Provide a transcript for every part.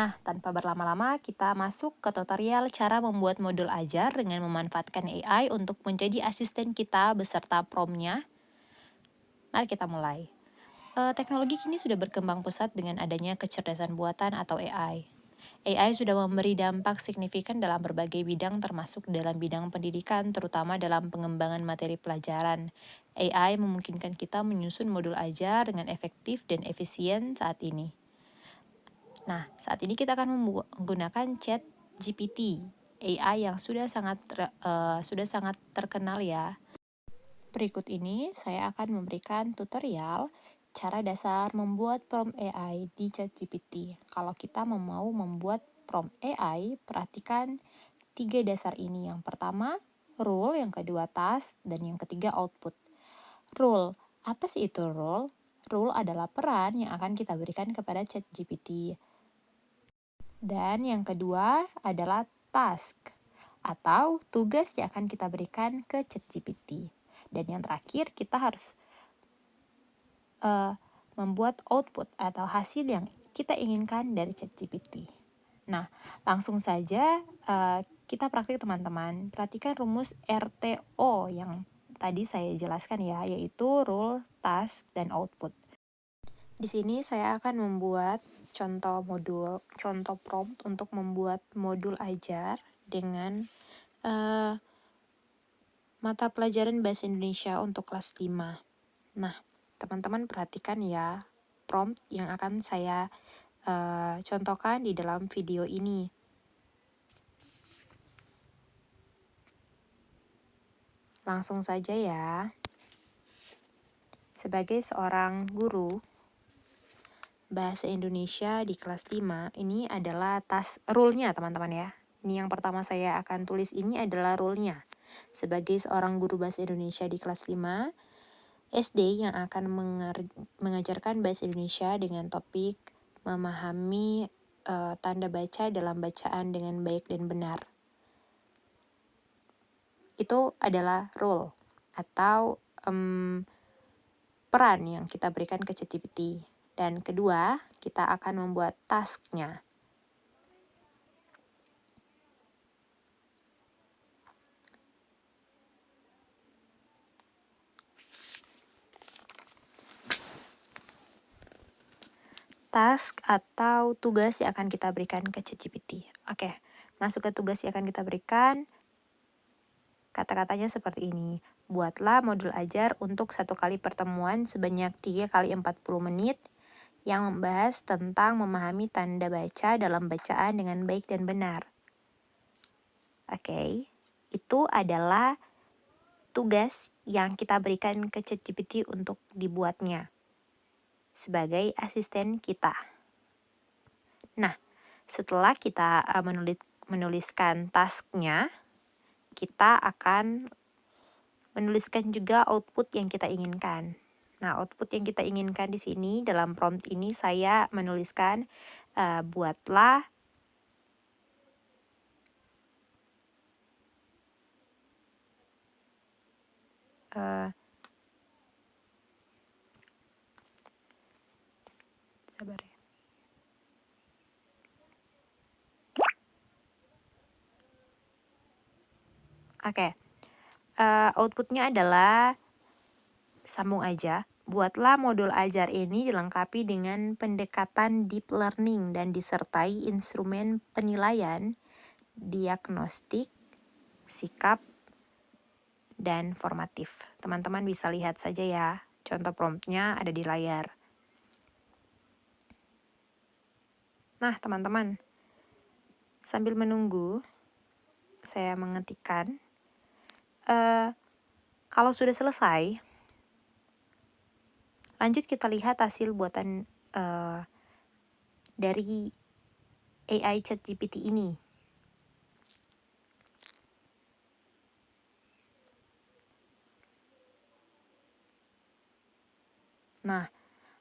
Nah, tanpa berlama-lama, kita masuk ke tutorial cara membuat modul ajar dengan memanfaatkan AI untuk menjadi asisten kita beserta prompt-nya. Mari kita mulai. Teknologi kini sudah berkembang pesat dengan adanya kecerdasan buatan atau AI. AI sudah memberi dampak signifikan dalam berbagai bidang termasuk dalam bidang pendidikan, terutama dalam pengembangan materi pelajaran. AI memungkinkan kita menyusun modul ajar dengan efektif dan efisien saat ini. Nah, saat ini kita akan menggunakan Chat GPT, AI yang sudah sangat terkenal ya. Berikut ini saya akan memberikan tutorial cara dasar membuat prompt AI di Chat GPT. Kalau kita mau membuat prompt AI, perhatikan tiga dasar ini. Yang pertama, rule, yang kedua task, dan yang ketiga output. Rule, apa sih itu rule? Rule adalah peran yang akan kita berikan kepada Chat GPT. Dan yang kedua adalah task atau tugas yang akan kita berikan ke ChatGPT. Dan yang terakhir kita harus membuat output atau hasil yang kita inginkan dari ChatGPT. Nah, langsung saja kita praktik teman-teman. Perhatikan rumus RTO yang tadi saya jelaskan ya, yaitu rule, task, dan output. Di sini saya akan membuat contoh prompt untuk membuat modul ajar dengan mata pelajaran Bahasa Indonesia untuk kelas 5. Nah, teman-teman perhatikan ya prompt yang akan saya contohkan di dalam video ini. Langsung saja ya. Sebagai seorang guru Bahasa Indonesia di kelas 5, ini adalah rule-nya teman-teman ya. Ini yang pertama saya akan tulis, ini adalah rule-nya. Sebagai seorang guru Bahasa Indonesia di kelas 5, SD yang akan mengajarkan Bahasa Indonesia dengan topik memahami tanda baca dalam bacaan dengan baik dan benar. Itu adalah rule atau peran yang kita berikan ke ChatGPT. Dan kedua, kita akan membuat task-nya. Task atau tugas yang akan kita berikan ke ChatGPT. Oke, masuk ke tugas yang akan kita berikan. Kata-katanya seperti ini. Buatlah modul ajar untuk 1 kali pertemuan sebanyak 3 kali 40 menit yang membahas tentang memahami tanda baca dalam bacaan dengan baik dan benar. Oke, itu adalah tugas yang kita berikan ke ChatGPT untuk dibuatnya sebagai asisten kita. Nah, setelah kita menuliskan task-nya, kita akan menuliskan juga output yang kita inginkan. Nah, output yang kita inginkan di sini dalam prompt ini saya menuliskan buatlah sabar ya. Oke. Outputnya adalah sambung aja. Buatlah modul ajar ini dilengkapi dengan pendekatan deep learning dan disertai instrumen penilaian, diagnostik, sikap, dan formatif. Teman-teman bisa lihat saja ya, contoh promptnya ada di layar. Nah, teman-teman, sambil menunggu, saya mengetikkan. Kalau sudah selesai, lanjut kita lihat hasil buatan dari AI ChatGPT ini. Nah,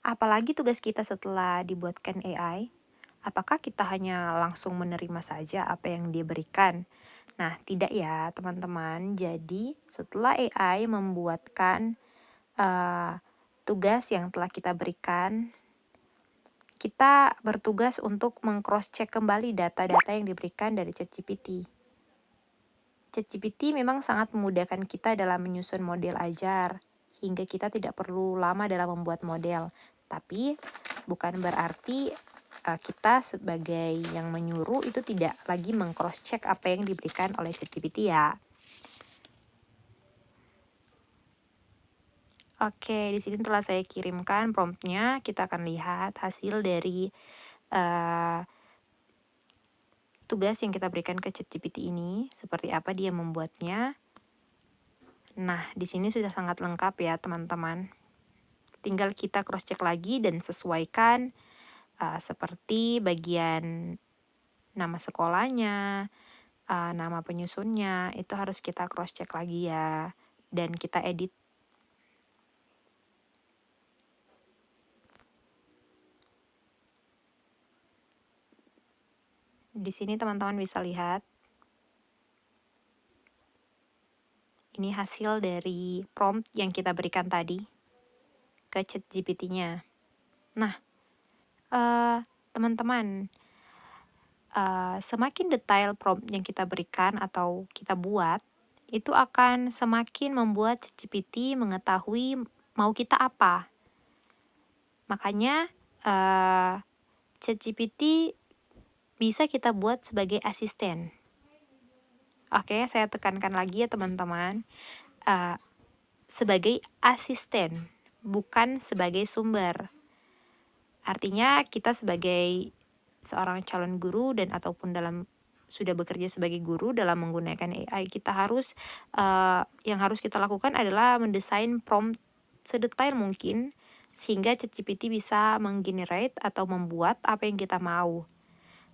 apalagi tugas kita setelah dibuatkan AI? Apakah kita hanya langsung menerima saja apa yang dia berikan? Nah, tidak ya teman-teman. Jadi, setelah AI membuatkan tugas yang telah kita berikan, kita bertugas untuk meng-cross-check kembali data-data yang diberikan dari ChatGPT. ChatGPT memang sangat memudahkan kita dalam menyusun model ajar, hingga kita tidak perlu lama dalam membuat model. Tapi bukan berarti kita sebagai yang menyuruh itu tidak lagi meng-cross-check apa yang diberikan oleh ChatGPT ya. Oke, di sini telah saya kirimkan promptnya. Kita akan lihat hasil dari tugas yang kita berikan ke ChatGPT ini, seperti apa dia membuatnya. Nah, di sini sudah sangat lengkap ya teman-teman. Tinggal kita cross-check lagi dan sesuaikan seperti bagian nama sekolahnya, nama penyusunnya, itu harus kita cross-check lagi ya. Dan kita edit. Di sini teman-teman bisa lihat. Ini hasil dari prompt yang kita berikan tadi ke ChatGPT-nya. Nah, teman-teman, semakin detail prompt yang kita berikan atau kita buat, itu akan semakin membuat ChatGPT mengetahui mau kita apa. Makanya, ChatGPT bisa kita buat sebagai asisten. Oke, saya tekankan lagi ya teman-teman. Sebagai asisten, bukan sebagai sumber. Artinya kita sebagai seorang calon guru dan ataupun sudah bekerja sebagai guru dalam menggunakan AI, kita harus yang harus kita lakukan adalah mendesain prompt sedetail mungkin sehingga ChatGPT bisa menggenerate atau membuat apa yang kita mau.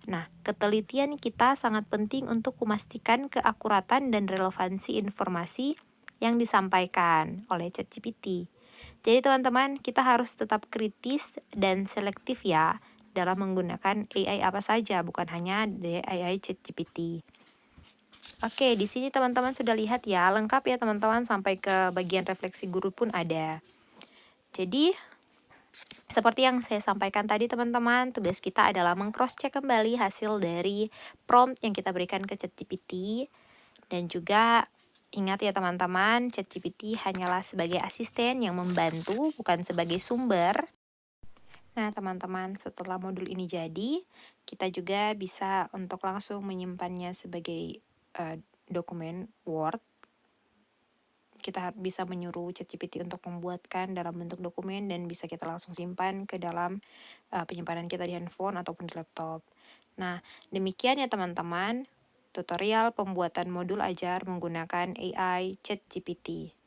Nah, ketelitian kita sangat penting untuk memastikan keakuratan dan relevansi informasi yang disampaikan oleh ChatGPT. Jadi teman-teman, kita harus tetap kritis dan selektif ya dalam menggunakan AI apa saja, bukan hanya AI ChatGPT. Oke, di sini teman-teman sudah lihat ya, lengkap ya teman-teman, sampai ke bagian refleksi guru pun ada. Jadi, seperti yang saya sampaikan tadi teman-teman, tugas kita adalah meng-cross-check kembali hasil dari prompt yang kita berikan ke ChatGPT. Dan juga ingat ya teman-teman, ChatGPT hanyalah sebagai asisten yang membantu, bukan sebagai sumber. Nah teman-teman, setelah modul ini jadi, kita juga bisa untuk langsung menyimpannya sebagai dokumen Word. Kita bisa menyuruh ChatGPT untuk membuatkan dalam bentuk dokumen dan bisa kita langsung simpan ke dalam penyimpanan kita di handphone ataupun di laptop. Nah, demikian ya teman-teman, tutorial pembuatan modul ajar menggunakan AI ChatGPT.